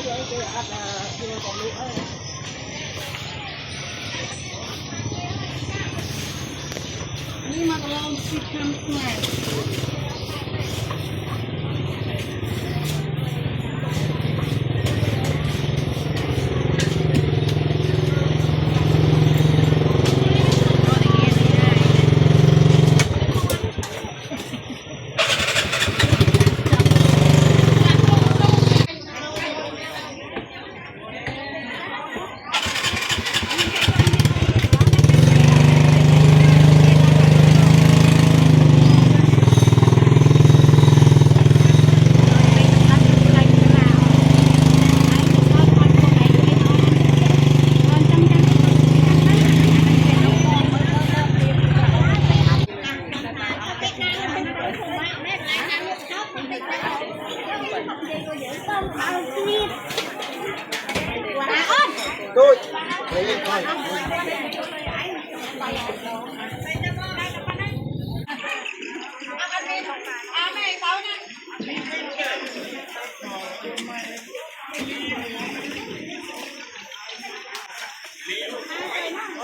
นี่มาลองสิทำใหม่ Tôi lấy thôi.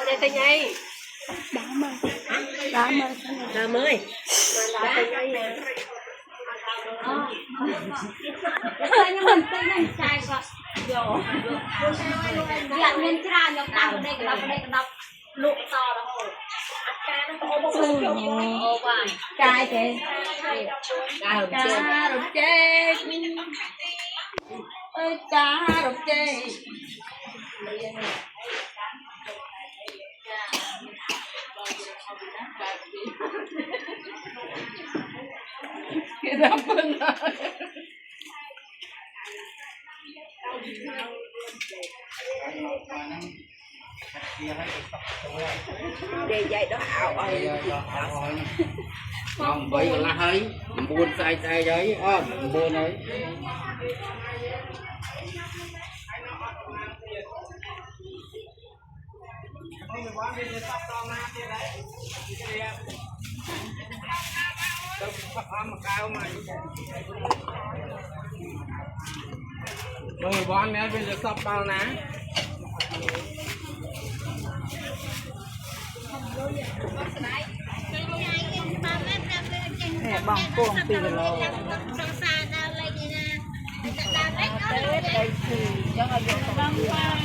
Đây tay nhây. đá mơ Đá mới. Đá tay nhây. nhưng mình tên này sai quá rồi dạ nên ra nhọc đau đây cái đau lụa to đó rồi ô vài cài kìa cá rục chê ơi cá rục chê cái đó phân rồi Để vậy đó ảo ơi. Không vậy là hơi buồn sai sai đấy, buồn đấy. Rồi bón nè bây giờ sắp bao ná. nè bằng cuồng pì lô đây thì chẳng là